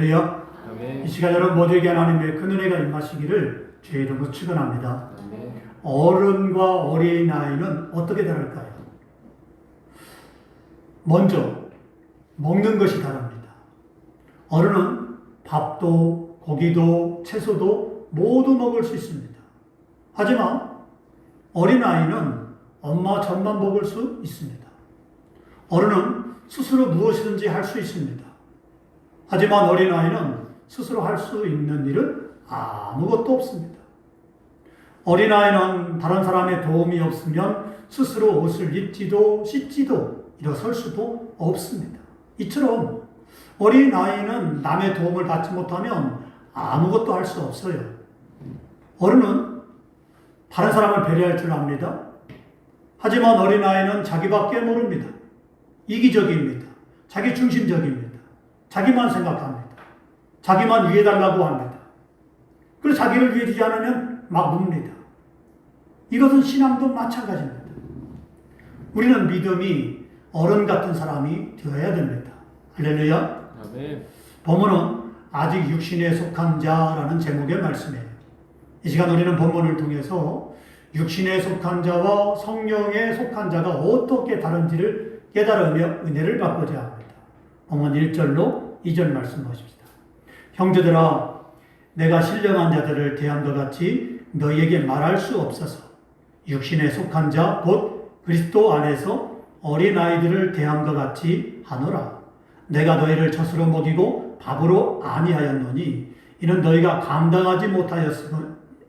할렐루야. 아멘. 이 시간 여러분 모두에게 하나님의 큰 은혜가 임하시기를 주의 이름으로 축원합니다. 아멘. 어른과 어린아이는 어떻게 다를까요? 먼저 먹는 것이 다릅니다. 어른은 밥도 고기도 채소도 모두 먹을 수 있습니다. 하지만 어린아이는 엄마 젖만 먹을 수 있습니다. 어른은 스스로 무엇이든지 할 수 있습니다. 하지만 어린아이는 스스로 할 수 있는 일은 아무것도 없습니다. 어린아이는 다른 사람의 도움이 없으면 스스로 옷을 입지도 씻지도 일어설 수도 없습니다. 이처럼 어린아이는 남의 도움을 받지 못하면 아무것도 할 수 없어요. 어른은 다른 사람을 배려할 줄 압니다. 하지만 어린아이는 자기밖에 모릅니다. 이기적입니다. 자기 중심적입니다. 자기만 생각합니다. 자기만 위해달라고 합니다. 그래서 자기를 위해주지 않으면 막 묻습니다. 이것은 신앙도 마찬가지입니다. 우리는 믿음이 어른 같은 사람이 되어야 됩니다. 할렐루야. 아멘. 본문은 아직 육신에 속한 자라는 제목의 말씀이에요. 이 시간 우리는 본문을 통해서 육신에 속한 자와 성령에 속한 자가 어떻게 다른지를 깨달으며 은혜를 받고자 합니다. 본문 1절로 2절 말씀 보십시다. 형제들아, 내가 신령한 자들을 대함과 같이 너희에게 말할 수 없어서 육신에 속한 자 곧 그리스도 안에서 어린아이들을 대함과 같이 하노라. 내가 너희를 젖으로 먹이고 밥으로 아니하였노니 이는 너희가 감당하지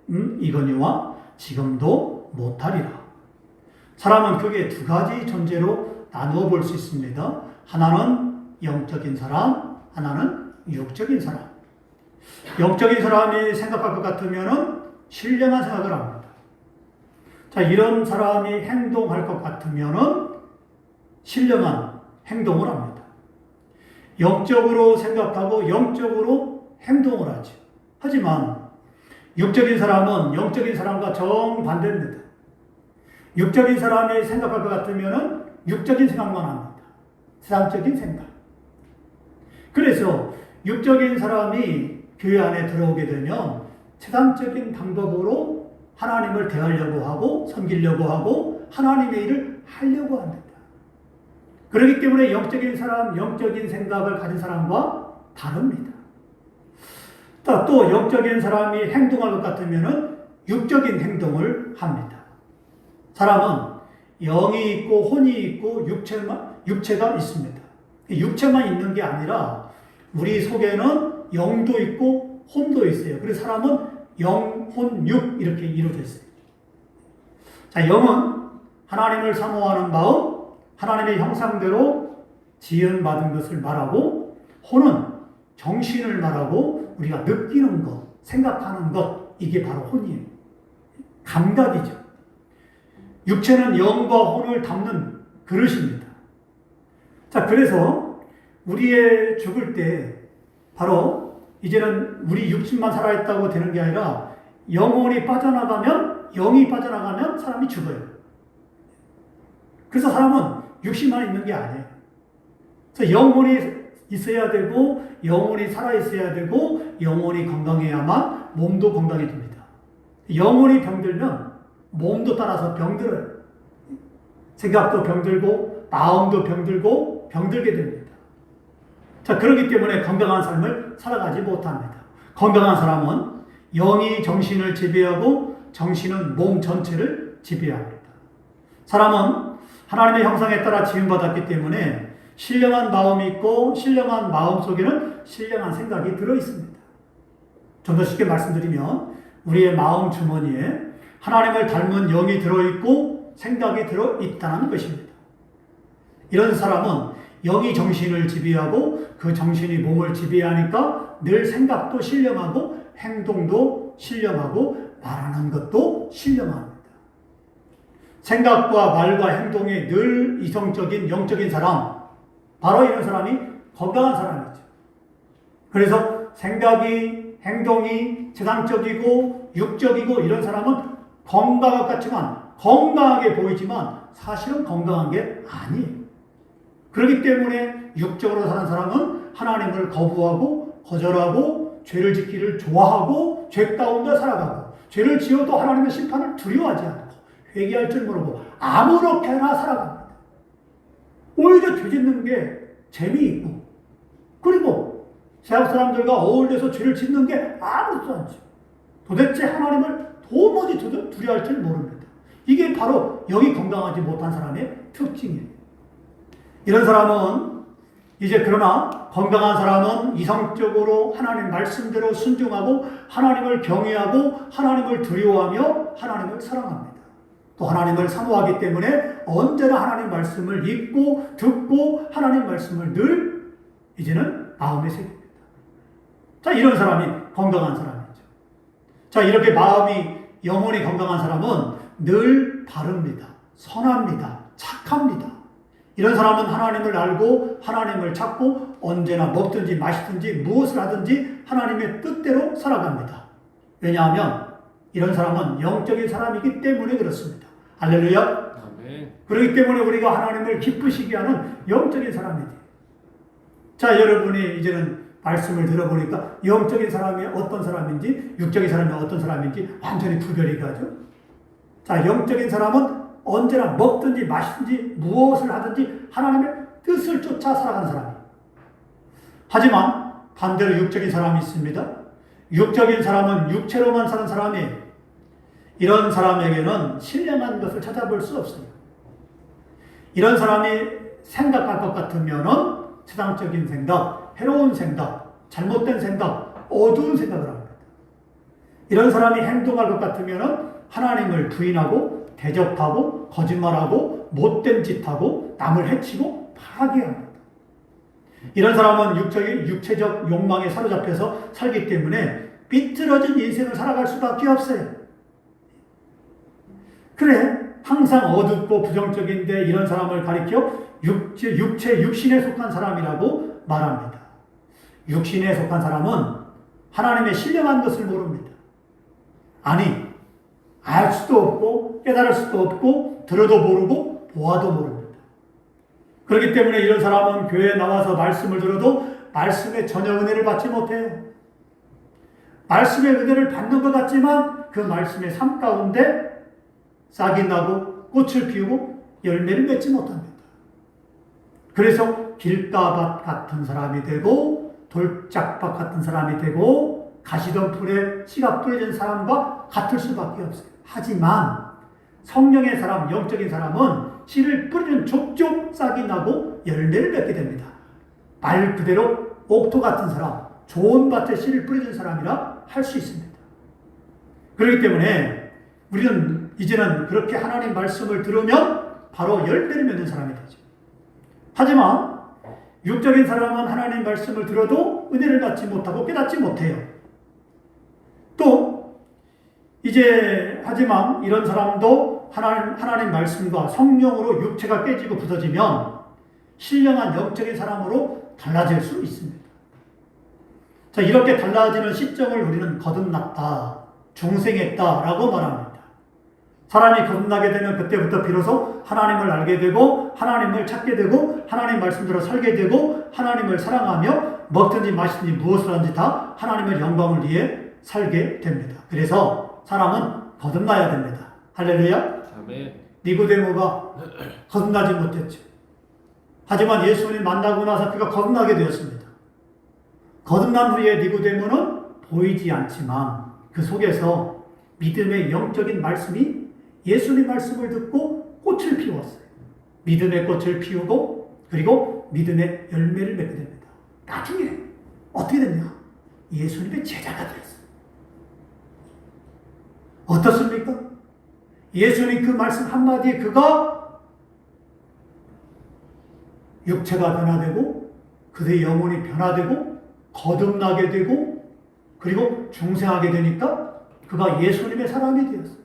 못하였으거니와 지금도 못하리라. 사람은 크게 두 가지 존재로 나누어 볼 수 있습니다. 하나는 영적인 사람, 하나는 육적인 사람. 영적인 사람이 생각할 것 같으면 신령한 생각을 합니다. 자, 이런 사람이 행동할 것 같으면 신령한 행동을 합니다. 영적으로 생각하고 영적으로 행동을 하죠. 하지만 육적인 사람은 영적인 사람과 정반대입니다. 육적인 사람이 생각할 것 같으면 육적인 생각만 합니다. 세상적인 생각. 그래서 육적인 사람이 교회 안에 들어오게 되면 세상적인 방법으로 하나님을 대하려고 하고 섬기려고 하고 하나님의 일을 하려고 합니다. 그렇기 때문에 영적인 사람, 영적인 생각을 가진 사람과 다릅니다. 또 영적인 사람이 행동할 것 같으면 육적인 행동을 합니다. 사람은 영이 있고 혼이 있고 육체가 있습니다. 육체만 있는 게 아니라 우리 속에는 영도 있고 혼도 있어요. 그래서 사람은 영, 혼, 육 이렇게 이루어져 있어요. 자, 영은 하나님을 사모하는 마음, 하나님의 형상대로 지연받은 것을 말하고, 혼은 정신을 말하고 우리가 느끼는 것, 생각하는 것, 이게 바로 혼이에요. 감각이죠. 육체는 영과 혼을 담는 그릇입니다. 자, 그래서 우리의 죽을 때 바로 이제는 우리 육신만 살아있다고 되는 게 아니라 영혼이 빠져나가면, 영이 빠져나가면 사람이 죽어요. 그래서 사람은 육신만 있는 게 아니에요. 그래서 영혼이 있어야 되고, 영혼이 살아있어야 되고, 영혼이 건강해야만 몸도 건강해집니다. 영혼이 병들면 몸도 따라서 병들어요. 생각도 병들고, 마음도 병들고, 병들게 됩니다. 자, 그렇기 때문에 건강한 삶을 살아가지 못합니다. 건강한 사람은 영이 정신을 지배하고, 정신은 몸 전체를 지배합니다. 사람은 하나님의 형상에 따라 지음받았기 때문에 신령한 마음이 있고, 신령한 마음 속에는 신령한 생각이 들어있습니다. 좀 더 쉽게 말씀드리면 우리의 마음 주머니에 하나님을 닮은 영이 들어있고 생각이 들어있다는 것입니다. 이런 사람은 영이 정신을 지배하고 그 정신이 몸을 지배하니까 늘 생각도 신령하고 행동도 신령하고 말하는 것도 신령합니다. 생각과 말과 행동이 늘 이성적인 영적인 사람, 바로 이런 사람이 건강한 사람이죠. 그래서 생각이, 행동이 세상적이고 육적이고 이런 사람은 건강한 것 같지만, 건강하게 보이지만 사실은 건강한 게 아니에요. 그렇기 때문에 육적으로 사는 사람은 하나님을 거부하고 거절하고 죄를 짓기를 좋아하고 죄 가운데 살아가고 죄를 지어도 하나님의 심판을 두려워하지 않고 회개할 줄 모르고 아무렇게나 살아갑니다. 오히려 죄 짓는 게 재미있고 그리고 세상 사람들과 어울려서 죄를 짓는 게 아무렇지도 않죠. 도대체 하나님을 도무지 두려워할 줄 모릅니다. 이게 바로 영이 건강하지 못한 사람의 특징이에요. 이런 사람은 이제 그러나 건강한 사람은 이성적으로 하나님 말씀대로 순종하고 하나님을 경외하고 하나님을 두려워하며 하나님을 사랑합니다. 또 하나님을 사모하기 때문에 언제나 하나님 말씀을 읽고 듣고 하나님 말씀을 늘 이제는 마음에 새깁니다. 자, 이런 사람이 건강한 사람이죠. 자, 이렇게 마음이 영혼이 건강한 사람은 늘 바릅니다. 선합니다. 착합니다. 이런 사람은 하나님을 알고 하나님을 찾고 언제나 먹든지 마시든지 무엇을 하든지 하나님의 뜻대로 살아갑니다. 왜냐하면 이런 사람은 영적인 사람이기 때문에 그렇습니다. 할렐루야. 아멘. 그렇기 때문에 우리가 하나님을 기쁘시게 하는 영적인 사람이 돼요. 자, 여러분이 이제는 말씀을 들어보니까 영적인 사람이 어떤 사람인지 육적인 사람이 어떤 사람인지 완전히 구별이 가죠. 자, 영적인 사람은 언제나 먹든지 마시든지 무엇을 하든지 하나님의 뜻을 쫓아 살아가는 사람이에요. 하지만 반대로 육적인 사람이 있습니다. 육적인 사람은 육체로만 사는 사람이에요. 이런 사람에게는 신령한 것을 찾아볼 수 없어요. 이런 사람이 생각할 것 같으면은 세상적인 생각, 해로운 생각, 잘못된 생각, 어두운 생각을 합니다. 이런 사람이 행동할 것 같으면은 하나님을 부인하고 대적하고 거짓말하고 못된 짓하고 남을 해치고 파괴합니다. 이런 사람은 육체적 욕망에 사로잡혀서 살기 때문에 삐뚤어진 인생을 살아갈 수밖에 없어요. 그래, 항상 어둡고 부정적인데 이런 사람을 가리켜 육신에 속한 사람이라고 말합니다. 육신에 속한 사람은 하나님의 신령한 것을 모릅니다. 아니, 알 수도 없고 깨달을 수도 없고 들어도 모르고 보아도 모릅니다. 그렇기 때문에 이런 사람은 교회에 나와서 말씀을 들어도 말씀의 전혀 은혜를 받지 못해요. 말씀의 은혜를 받는 것 같지만 그 말씀의 삶 가운데 싹이 나고 꽃을 피우고 열매를 맺지 못합니다. 그래서 길가밭 같은 사람이 되고 돌짝밭 같은 사람이 되고 가시덤불에 씨가 뿌려진 사람과 같을 수밖에 없어요. 하지만 성령의 사람, 영적인 사람은 씨를 뿌리는 족족 싹이 나고 열매를 맺게 됩니다. 말 그대로 옥토 같은 사람, 좋은 밭에 씨를 뿌려준 사람이라 할 수 있습니다. 그렇기 때문에 우리는 이제는 그렇게 하나님 말씀을 들으면 바로 열매를 맺는 사람이 되죠. 하지만 육적인 사람은 하나님 말씀을 들어도 은혜를 받지 못하고 깨닫지 못해요. 또 이제 하지만 이런 사람도 하나님 말씀과 성령으로 육체가 깨지고 부서지면 신령한 영적인 사람으로 달라질 수 있습니다. 자, 이렇게 달라지는 시점을 우리는 거듭났다, 중생했다라고 말합니다. 사람이 거듭나게 되면 그때부터 비로소 하나님을 알게 되고 하나님을 찾게 되고 하나님 말씀대로 살게 되고 하나님을 사랑하며 먹든지 마시든지 무엇을 하든지 다 하나님의 영광을 위해 살게 됩니다. 그래서 사람은 거듭나야 됩니다. 할렐루야. 아멘. 니고데모가 거듭나지 못했죠. 하지만 예수님 만나고 나서 그가 거듭나게 되었습니다. 거듭난 후에 니고데모는 보이지 않지만 그 속에서 믿음의 영적인 말씀이 예수님 말씀을 듣고 꽃을 피웠어요. 믿음의 꽃을 피우고 그리고 믿음의 열매를 맺게 됩니다. 나중에 어떻게 됐냐? 예수님의 제자가 되었어요. 어떻습니까? 예수님 그 말씀 한마디에 그가 육체가 변화되고 그의 영혼이 변화되고 거듭나게 되고 그리고 중생하게 되니까 그가 예수님의 사람이 되었어요.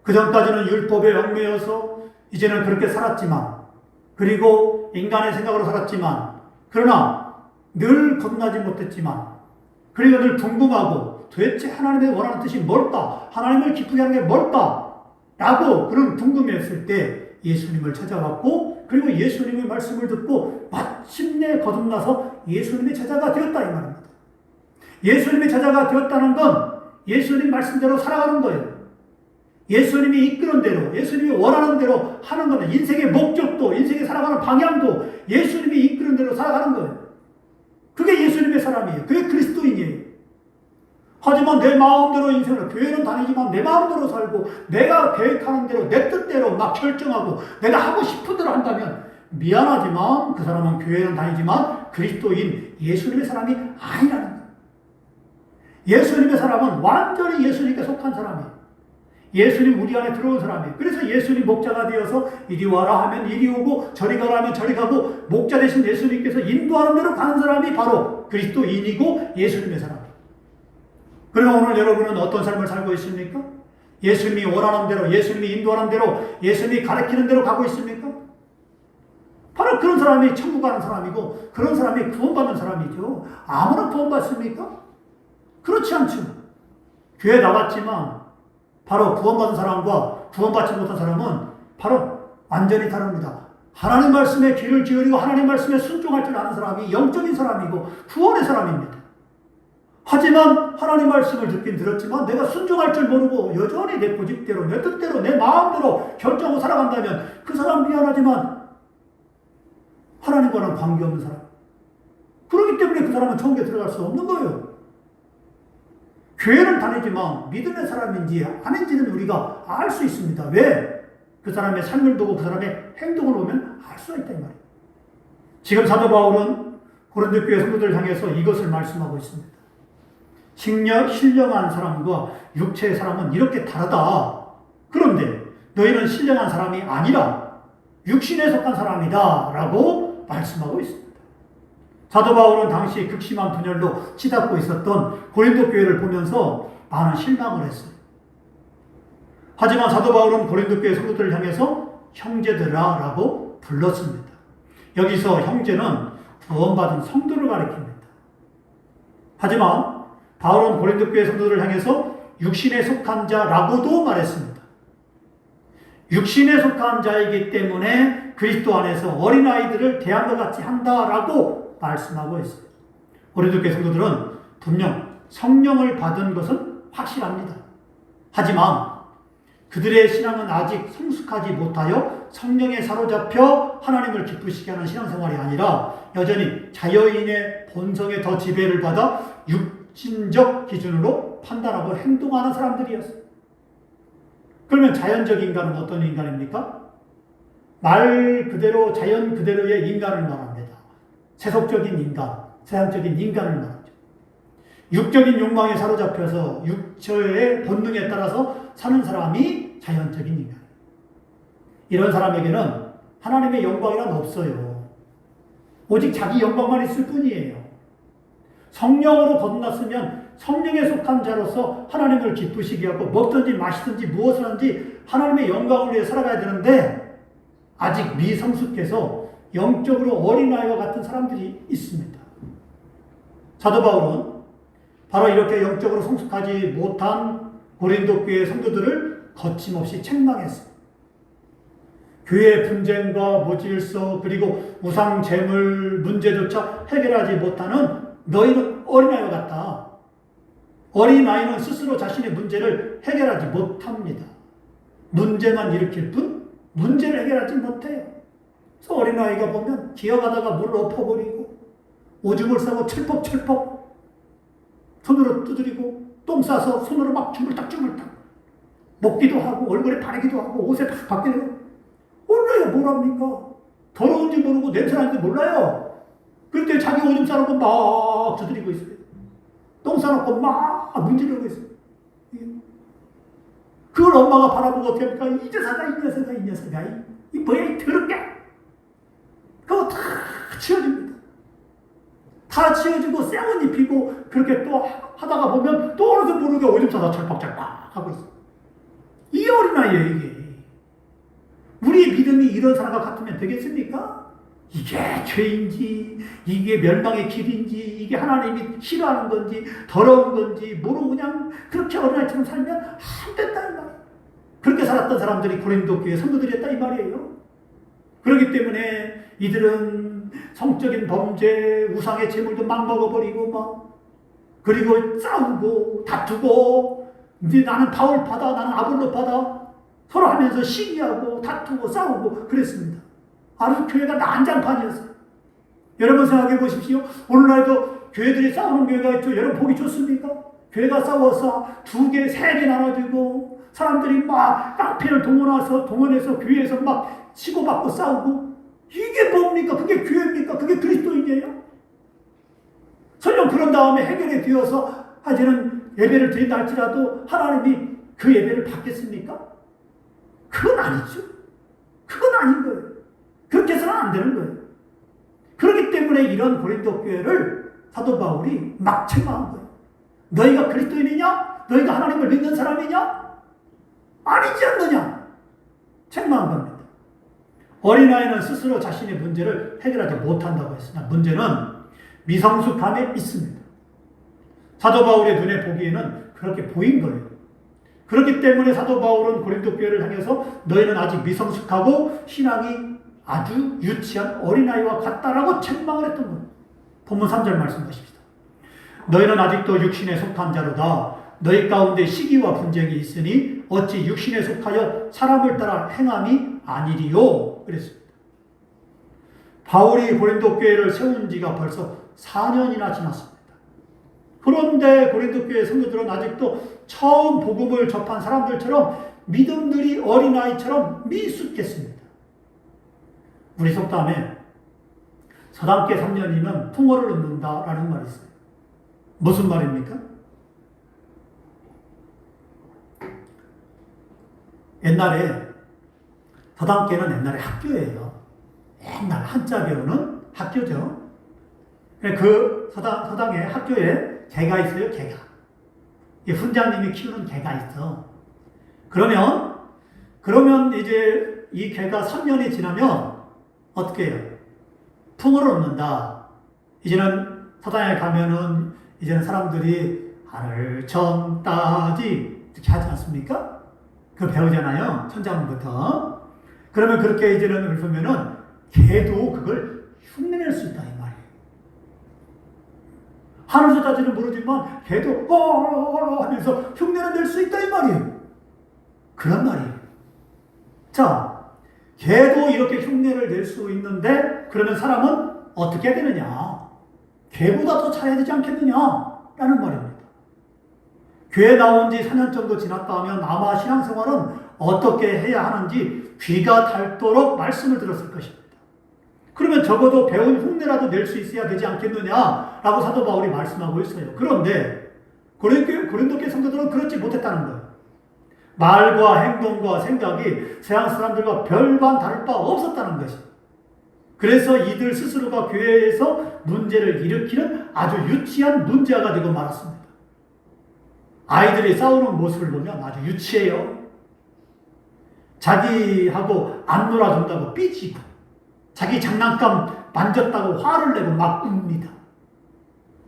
그 전까지는 율법에 얽매여서 이제는 그렇게 살았지만 그리고 인간의 생각으로 살았지만 그러나 늘 거듭나지 못했지만 그리고 늘 궁금하고 도대체 하나님의 원하는 뜻이 뭘까? 하나님을 기쁘게 하는 게 뭘까? 라고 그런 궁금했을 때 예수님을 찾아왔고 그리고 예수님의 말씀을 듣고 마침내 거듭나서 예수님의 제자가 되었다 이 말입니다. 예수님의 제자가 되었다는 건 예수님 말씀대로 살아가는 거예요. 예수님이 이끄는 대로, 예수님이 원하는 대로 하는 거는 인생의 목적도, 인생의 살아가는 방향도 예수님이 이끄는 대로 살아가는 거예요. 그게 예수님의 사람이에요. 그게 그리스도인이에요. 하지만 내 마음대로 인생을, 교회는 다니지만 내 마음대로 살고 내가 계획하는 대로 내 뜻대로 막 결정하고 내가 하고 싶은 대로 한다면 미안하지만 그 사람은 교회는 다니지만 그리스도인 예수님의 사람이 아니라는 거예요. 예수님의 사람은 완전히 예수님께 속한 사람이에요. 예수님 우리 안에 들어온 사람이에요. 그래서 예수님 목자가 되어서 이리 와라 하면 이리 오고 저리 가라 하면 저리 가고 목자 되신 예수님께서 인도하는 대로 가는 사람이 바로 그리스도인이고 예수님의 사람이에요. 그러면 오늘 여러분은 어떤 삶을 살고 있습니까? 예수님이 원하는 대로, 예수님이 인도하는 대로, 예수님이 가르치는 대로 가고 있습니까? 바로 그런 사람이 천국 가는 사람이고 그런 사람이 구원받는 사람이죠. 아무나 구원받습니까? 그렇지 않죠. 교회 나왔지만 바로 구원받은 사람과 구원받지 못한 사람은 바로 완전히 다릅니다. 하나님 말씀에 귀를 기울이고 하나님 말씀에 순종할 줄 아는 사람이 영적인 사람이고 구원의 사람입니다. 하지만 하나님 말씀을 듣긴 들었지만 내가 순종할 줄 모르고 여전히 내 고집대로, 내 뜻대로, 내 마음대로 결정하고 살아간다면 그 사람 미안하지만 하나님과는 관계없는 사람. 그렇기 때문에 그 사람은 천국에 들어갈 수 없는 거예요. 교회는 다니지만 믿음의 사람인지 아닌지는 우리가 알 수 있습니다. 왜? 그 사람의 삶을 보고 그 사람의 행동을 보면 알 수가 있단 말이에요. 지금 사도 바울은 고린도 교회 성도들을 향해서 이것을 말씀하고 있습니다. 신령한 사람과 육체의 사람은 이렇게 다르다. 그런데 너희는 신령한 사람이 아니라 육신에 속한 사람이다 라고 말씀하고 있습니다. 사도 바울은 당시 극심한 분열로 치닫고 있었던 고린도 교회를 보면서 많은 실망을 했어요. 하지만 사도 바울은 고린도 교회 성도들을 향해서 형제들아 라고 불렀습니다. 여기서 형제는 구원받은 성도를 가리킵니다. 하지만 바울은 고린도 교회 성도들을 향해서 육신에 속한 자라고도 말했습니다. 육신에 속한 자이기 때문에 그리스도 안에서 어린아이들을 대함과 같이 한다라고 말씀하고 있어요. 고린도 교회 성도들은 분명 성령을 받은 것은 확실합니다. 하지만 그들의 신앙은 아직 성숙하지 못하여 성령에 사로잡혀 하나님을 기쁘시게 하는 신앙생활이 아니라 여전히 자여인의 본성에 더 지배를 받아 육신적 기준으로 판단하고 행동하는 사람들이었어요. 그러면 자연적 인간은 어떤 인간입니까? 말 그대로 자연 그대로의 인간을 말합니다. 세속적인 인간, 세상적인 인간을 말하죠. 육적인 욕망에 사로잡혀서 육체의 본능에 따라서 사는 사람이 자연적인 인간이에요. 이런 사람에게는 하나님의 영광이란 없어요. 오직 자기 영광만 있을 뿐이에요. 성령으로 거듭났으면 성령에 속한 자로서 하나님을 기쁘시게 하고 먹든지 마시든지 무엇을 하든지 하나님의 영광을 위해 살아가야 되는데 아직 미성숙해서 영적으로 어린아이와 같은 사람들이 있습니다. 사도 바울은 바로 이렇게 영적으로 성숙하지 못한 고린도 교회 성도들을 거침없이 책망했습니다. 교회의 분쟁과 무질서 그리고 우상 재물 문제조차 해결하지 못하는 너희는 어린아이와 같다. 어린아이는 스스로 자신의 문제를 해결하지 못합니다. 문제만 일으킬 뿐 문제를 해결하지 못해요. 그래서 어린아이가 보면 기어가다가 물을 엎어버리고 오줌을 싸고 철퍽철퍽 손으로 두드리고 똥 싸서 손으로 막 주물딱주물딱 먹기도 하고 얼굴에 바르기도 하고 옷에 팍 박기도 하고 몰라요. 뭐랍니까? 더러운지 모르고 냄새나는지 몰라요. 그런데 자기 오줌 싸놓고 막 두드리고 있어요. 똥 싸놓고 막 문지르고 있어요. 그걸 엄마가 바라보고 어떻게 합니까? 이 녀석아 이 뭐야 이 더럽게 그거 다 치워줍니다. 다 치워주고 쌩은 입히고 그렇게 또 하다가 보면 또 어느새 모르게 오줌 싸다 철퍽철퍽 하고 있어요. 이 어린아이예요 이게. 우리의 믿음이 이런 사람과 같으면 되겠습니까? 이게 죄인지 이게 멸망의 길인지 이게 하나님이 싫어하는 건지 더러운 건지 모르고 그냥 그렇게 어린아이처럼 살면 안 된다 이 말이에요. 그렇게 살았던 사람들이 고린도 교회 성도들이었다 이 말이에요. 그렇기 때문에 이들은 성적인 범죄 우상의 재물도 막 먹어버리고 막 그리고 싸우고 다투고 이제 나는 바울파다 나는 아볼로파다 서로 하면서 시기하고 다투고 싸우고 그랬습니다. 아주 교회가 난장판이었어요. 여러분 생각해 보십시오. 오늘날도 교회들이 싸우는 교회가 있죠. 여러분 보기 좋습니까? 교회가 싸워서 2개, 3개 나눠지고 사람들이 막 깡패를 동원해서 교회에서 막 치고받고 싸우고 이게 뭡니까? 그게 교회입니까? 그게 그리스도인이에요? 설령 그런 다음에 해결이 되어서 이제는 예배를 드린다 할지라도 하나님이 그 예배를 받겠습니까? 그건 아니죠. 그건 아닌 거예요. 그렇게 해서는 안 되는 거예요. 그렇기 때문에 이런 고린도 교회를 사도 바울이 막 책망한 거예요. 너희가 그리스도인이냐? 너희가 하나님을 믿는 사람이냐? 아니지 않느냐? 책망한 겁니다. 어린아이는 스스로 자신의 문제를 해결하지 못한다고 했으나 문제는 미성숙함에 있습니다. 사도 바울의 눈에 보기에는 그렇게 보인 거예요. 그렇기 때문에 사도 바울은 고린도 교회를 향해서 너희는 아직 미성숙하고 신앙이 아주 유치한 어린아이와 같다라고 책망을 했던 거예요. 본문 3절 말씀 보십시다. 너희는 아직도 육신에 속한 자로다. 너희 가운데 시기와 분쟁이 있으니 어찌 육신에 속하여 사람을 따라 행함이 아니리요. 그랬습니다. 바울이 고린도 교회를 세운 지가 벌써 4년이나 지났습니다. 그런데 고린도 교회 성도들은 아직도 처음 복음을 접한 사람들처럼 믿음들이 어린아이처럼 미숙했습니다. 우리 속담에 서당계 3년이면 풍어를 얻는다라는 말이 있어요. 무슨 말입니까? 옛날에 서당계는 옛날에 학교예요. 옛날 한자 배우는 학교죠. 그 서당에 학교에 개가 있어요. 개가. 훈장님이 키우는 개가 있어. 그러면 이제 이 개가 3년이 지나면 어떻게 해요? 풍어를 얻는다. 이제는 서당에 가면은 이제는 사람들이 하늘 천 따지 이렇게 하지 않습니까? 그거 배우잖아요. 천자문부터. 그러면 그렇게 이제는 보면은 개도 그걸 흉내낼 수 있다 이 말이에요. 하늘서 따지는 모르지만 개도 하면서 흉내를 낼 수 있다 이 말이에요. 그런 말이에요. 자, 개도 이렇게 흉내를 낼 수 있는데 그러면 사람은 어떻게 해야 되느냐? 개보다 더 잘해야 되지 않겠느냐? 라는 말입니다. 교회 나온 지 4년 정도 지났다 하면 아마 신앙생활은 어떻게 해야 하는지 귀가 닳도록 말씀을 들었을 것입니다. 그러면 적어도 배운 흉내라도 낼 수 있어야 되지 않겠느냐라고 사도 바울이 말씀하고 있어요. 그런데 고린도 교회 성도들은 그렇지 못했다는 거예요. 말과 행동과 생각이 세상 사람들과 별반 다를 바 없었다는 것입니다. 그래서 이들 스스로가 교회에서 문제를 일으키는 아주 유치한 문제아가 되고 말았습니다. 아이들이 싸우는 모습을 보면 아주 유치해요. 자기하고 안 놀아준다고 삐지고 자기 장난감 만졌다고 화를 내고 막 웁니다.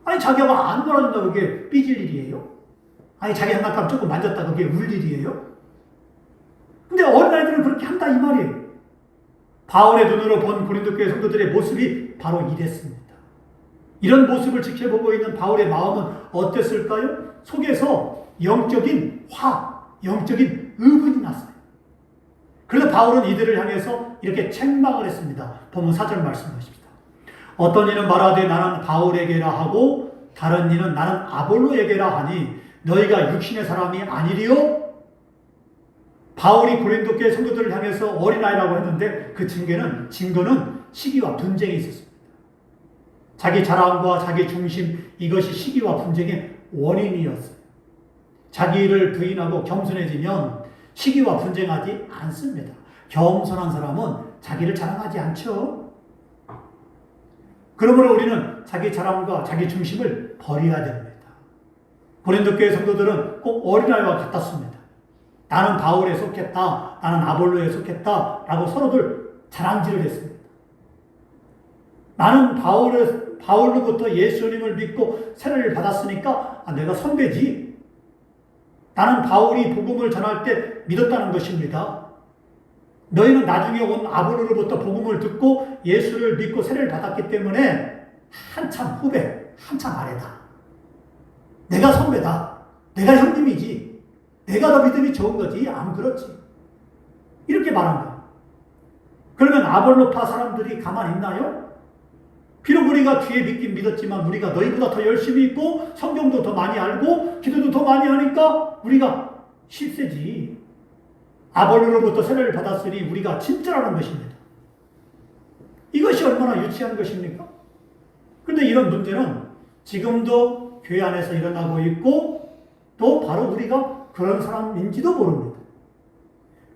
아니 자기가 안 놀아준다고 그게 삐질 일이에요? 아니 자기 장난감 조금 만졌다고 그게 울 일이에요? 근데 어린아이들은 그렇게 한다 이 말이에요. 바울의 눈으로 본 고린도 교회 성도들의 모습이 바로 이랬습니다. 이런 모습을 지켜보고 있는 바울의 마음은 어땠을까요? 속에서 영적인 영적인 의분이 났어요. 그래서 바울은 이들을 향해서 이렇게 책망을 했습니다. 본문 4절 말씀 보십시다. 어떤 이는 말하되 나는 바울에게라 하고 다른 이는 나는 아볼로에게라 하니 너희가 육신의 사람이 아니리요? 바울이 고린도 교회 성도들을 향해서 어린아이라고 했는데 그 증거는 시기와 분쟁이 있었습니다. 자기 자랑과 자기 중심 이것이 시기와 분쟁의 원인이었어요. 자기를 부인하고 겸손해지면 시기와 분쟁하지 않습니다. 겸손한 사람은 자기를 자랑하지 않죠. 그러므로 우리는 자기 자랑과 자기 중심을 버려야 됩니다. 고린도 교회 성도들은 꼭 어린아이와 같았습니다. 나는 바울에 속했다, 나는 아볼로에 속했다 라고 서로들 자랑질을 했습니다. 나는 바울로부터 예수님을 믿고 세례를 받았으니까 내가 선배지. 나는 바울이 복음을 전할 때 믿었다는 것입니다. 너희는 나중에 온 아볼로로부터 복음을 듣고 예수를 믿고 세례를 받았기 때문에 한참 후배, 한참 아래다. 내가 선배다. 내가 형님이지. 내가 더 믿음이 좋은 거지. 안 그렇지. 이렇게 말한 거예요. 그러면 아볼로파 사람들이 가만히 있나요? 비록 우리가 뒤에 믿긴 믿었지만 우리가 너희보다 더 열심히 있고 성경도 더 많이 알고 기도도 더 많이 하니까 우리가 실세지. 아볼로로부터 세례를 받았으니 우리가 진짜라는 것입니다. 이것이 얼마나 유치한 것입니까? 그런데 이런 문제는 지금도 교회 안에서 일어나고 있고 또 바로 우리가 그런 사람인지도 모릅니다.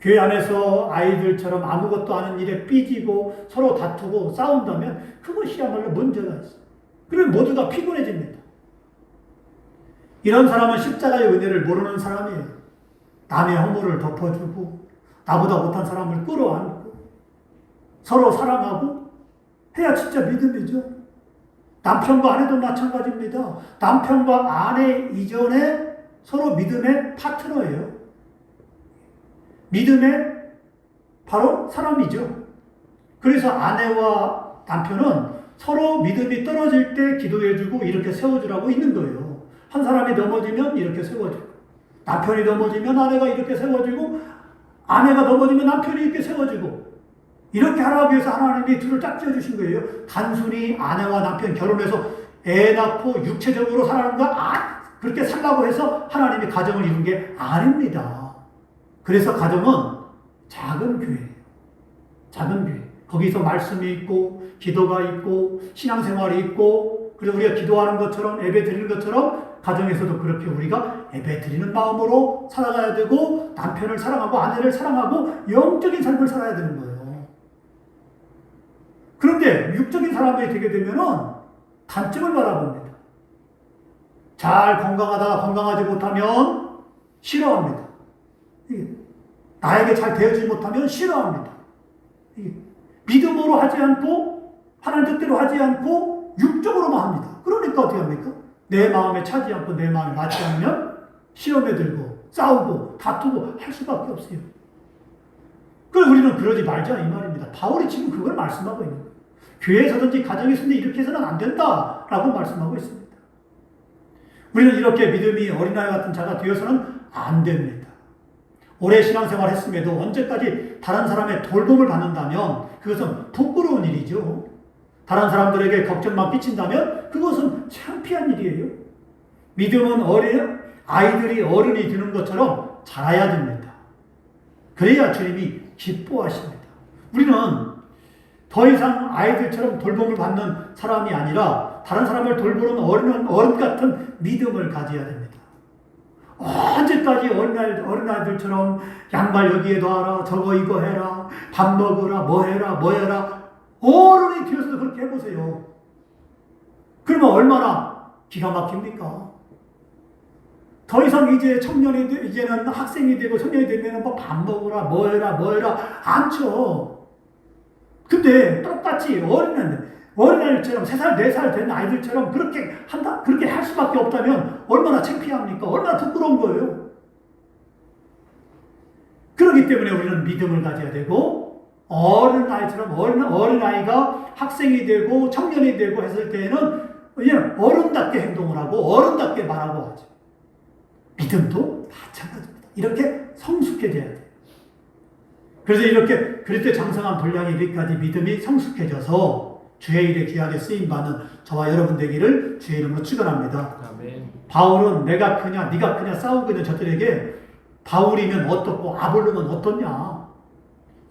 교회 안에서 아이들처럼 아무것도 아는 일에 삐지고 서로 다투고 싸운다면 그것이야말로 문제가 있어요. 그러면 모두가 피곤해집니다. 이런 사람은 십자가의 은혜를 모르는 사람이에요. 남의 허물을 덮어주고 나보다 못한 사람을 끌어안고 서로 사랑하고 해야 진짜 믿음이죠. 남편과 아내도 마찬가지입니다. 남편과 아내 이전에 서로 믿음의 파트너예요. 믿음의 바로 사람이죠. 그래서 아내와 남편은 서로 믿음이 떨어질 때 기도해주고 이렇게 세워주라고 있는 거예요. 한 사람이 넘어지면 이렇게 세워주고 남편이 넘어지면 아내가 이렇게 세워주고 아내가 넘어지면 남편이 이렇게 세워주고 이렇게 하라고 해서 하나님이 둘을 딱 지어주신 거예요. 단순히 아내와 남편 결혼해서 애 낳고 육체적으로 살아가는 거 그렇게 살라고 해서 하나님이 가정을 이룬 게 아닙니다. 그래서 가정은 작은 교회예요. 작은 교회. 거기서 말씀이 있고 기도가 있고 신앙생활이 있고 그래서 우리가 기도하는 것처럼 예배 드리는 것처럼 가정에서도 그렇게 우리가 예배 드리는 마음으로 살아가야 되고 남편을 사랑하고 아내를 사랑하고 영적인 삶을 살아야 되는 거예요. 그런데 육적인 사람이 되게 되면은 단점을 바라봅니다. 잘 건강하다가 건강하지 못하면 싫어합니다. 나에게 잘 대해주지 못하면 싫어합니다. 믿음으로 하지 않고 하나님 뜻대로 하지 않고 육적으로만 합니다. 그러니까 어떻게 합니까? 내 마음에 차지 않고 내 마음에 맞지 않으면 시험에 들고 싸우고 다투고 할 수밖에 없어요. 그래서 우리는 그러지 말자 이 말입니다. 바울이 지금 그걸 말씀하고 있는 거예요. 교회에서든지 가정에서든지 이렇게 해서는 안 된다라고 말씀하고 있습니다. 우리는 이렇게 믿음이 어린아이 같은 자가 되어서는 안 됩니다. 오래 신앙생활 했음에도 언제까지 다른 사람의 돌봄을 받는다면 그것은 부끄러운 일이죠. 다른 사람들에게 걱정만 끼친다면 그것은 창피한 일이에요. 믿음은 아이들이 어른이 되는 것처럼 자라야 됩니다. 그래야 주님이 기뻐하십니다. 우리는 더 이상 아이들처럼 돌봄을 받는 사람이 아니라 다른 사람을 돌보는 어른 같은 믿음을 가져야 됩니다. 언제까지 어린아이들처럼 양말 여기에 놔라, 저거 이거 해라, 밥 먹으라, 뭐 해라. 어른이 되어서도 그렇게 해보세요. 그러면 얼마나 기가 막힙니까? 더 이상 이제는 학생이 되고 청년이 되면 뭐 밥 먹으라, 뭐 해라, 않죠. 근데 똑같이 어린아이들처럼 3살, 4살 된 아이들처럼 그렇게 할 수밖에 없다면 얼마나 창피합니까? 얼마나 부끄러운 거예요. 그렇기 때문에 우리는 믿음을 가져야 되고 어린아이처럼 어린아이가 학생이 되고 청년이 되고 했을 때에는 그냥 어른답게 행동을 하고 어른답게 말하고 하죠. 믿음도 마찬가지입니다. 이렇게 성숙해져야 돼요. 그래서 그럴 때 장성한 분량이 이렇게까지 믿음이 성숙해져서 주의 일에 귀하게 쓰임받는 저와 여러분 되기를 주의 이름으로 축원합니다. 아멘. 바울은 내가 크냐 네가 크냐 싸우고 있는 저들에게 바울이면 어떻고 아볼로면 어떻냐.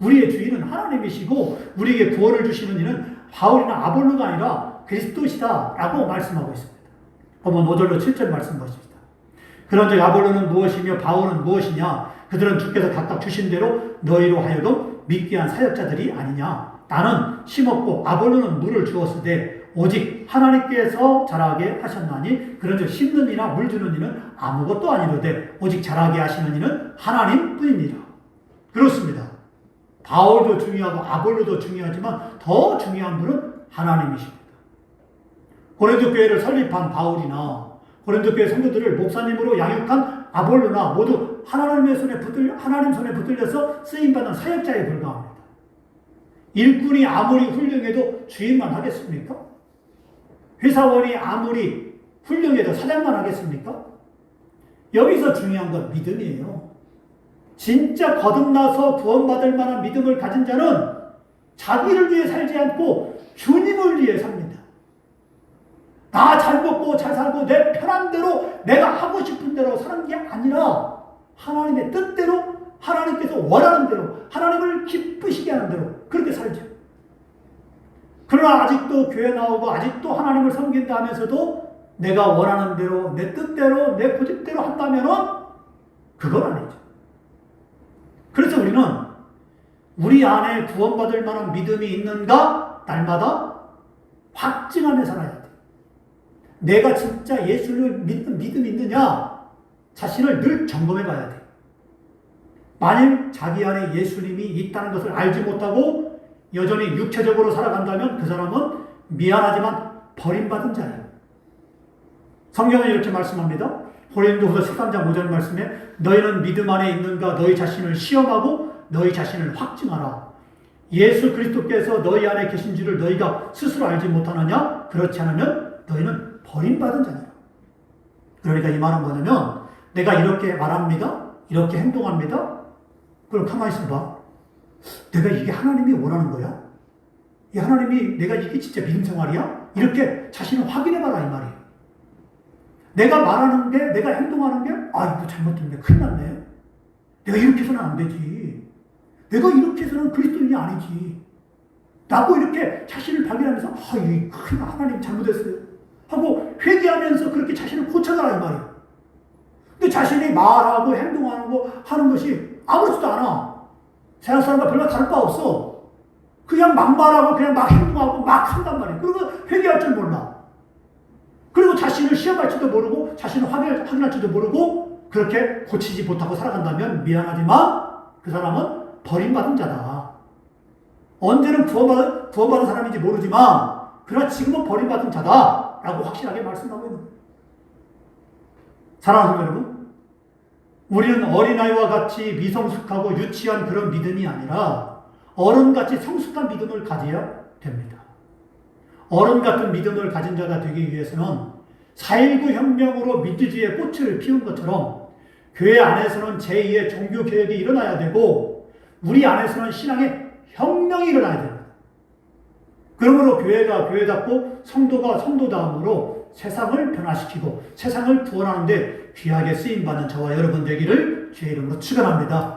우리의 주인은 하나님이시고 우리에게 구원을 주시는 이는 바울이나 아볼로가 아니라 그리스도시다 라고 말씀하고 있습니다. 한번 5절로 7절 말씀 보십시다. 그런즉 아볼로는 무엇이며 바울은 무엇이냐. 그들은 주께서 각각 주신 대로 너희로 하여금 믿게 한 사역자들이 아니냐. 나는 심었고 아볼로는 물을 주었으되 오직 하나님께서 자라게 하셨나니 그런즉 심는 이나 물 주는 이는 아무것도 아니로되 오직 자라게 하시는 이는 하나님뿐이니라. 그렇습니다. 바울도 중요하고 아볼로도 중요하지만 더 중요한 분은 하나님이십니다. 고린도 교회를 설립한 바울이나 고린도 교회 성도들을 목사님으로 양육한 아볼로나 모두 하나님 손에 붙들려서 쓰임받는 사역자에 불과합니다. 일꾼이 아무리 훌륭해도 주인만 하겠습니까? 회사원이 아무리 훌륭해도 사장만 하겠습니까? 여기서 중요한 건 믿음이에요. 진짜 거듭나서 구원받을 만한 믿음을 가진 자는 자기를 위해 살지 않고 주님을 위해 삽니다. 나 잘 먹고 잘 살고 내 편한 대로 내가 하고 싶은 대로 사는 게 아니라 하나님의 뜻대로, 하나님께서 원하는 대로, 하나님을 기쁘시게 하는 대로 그렇게 살죠. 그러나 아직도 교회 나오고 아직도 하나님을 섬긴다 하면서도 내가 원하는 대로, 내 뜻대로, 내 고집대로 한다면은 그건 아니죠. 그래서 우리는 우리 안에 구원받을 만한 믿음이 있는가 날마다 확증하며 살아야 돼. 내가 진짜 예수를 믿는 믿음이 있느냐 자신을 늘 점검해 봐야 돼. 만일 자기 안에 예수님이 있다는 것을 알지 못하고 여전히 육체적으로 살아간다면 그 사람은 미안하지만 버림받은 자예요. 성경은 이렇게 말씀합니다. 고린도후서 13장 5절 말씀에 너희는 믿음 안에 있는가 너희 자신을 시험하고 너희 자신을 확증하라. 예수 그리스도께서 너희 안에 계신 줄을 너희가 스스로 알지 못하느냐? 그렇지 않으면 너희는 버림받은 자니라. 그러니까 이 말은 뭐냐면 내가 이렇게 말합니다. 이렇게 행동합니다. 그럼 가만히 있어봐. 내가 이게 하나님이 원하는 거야? 이 하나님이 내가 이게 진짜 믿음 생활이야? 이렇게 자신을 확인해봐라 이 말이에요. 내가 말하는 게, 내가 행동하는 게, 이거 잘못됐네. 큰일 났네. 내가 이렇게 해서는 안 되지. 내가 이렇게 해서는 그리스도인이 아니지. 라고 이렇게 자신을 발견하면서, 이 큰 하나님 잘못했어요. 하고 회개하면서 그렇게 자신을 고쳐가라 이 말이에요. 근데 자신이 말하고 행동하는 거, 하는 것이 아무렇지도 않아. 세상 사람과 별로 다를 바 없어. 그냥 막 말하고, 그냥 막 행동하고, 막 한단 말이에요. 그리고 회개할 줄 몰라. 그리고 자신을 시험할지도 모르고 자신을 확인할지도 모르고 그렇게 고치지 못하고 살아간다면 미안하지만 그 사람은 버림받은 자다. 언제는 구원받은 사람인지 모르지만 그러나 지금은 버림받은 자다 라고 확실하게 말씀하고 있는 거예요. 사랑하는 여러분, 우리는 어린아이와 같이 미성숙하고 유치한 그런 믿음이 아니라 어른같이 성숙한 믿음을 가져야 됩니다. 어른 같은 믿음을 가진 자가 되기 위해서는 4.19 혁명으로 민주주의의 꽃을 피운 것처럼 교회 안에서는 제2의 종교개혁이 일어나야 되고 우리 안에서는 신앙의 혁명이 일어나야 됩니다. 그러므로 교회가 교회답고 성도가 성도다움으로 세상을 변화시키고 세상을 구원하는 데 귀하게 쓰임받는 저와 여러분 되기를 주의 이름으로 축원합니다.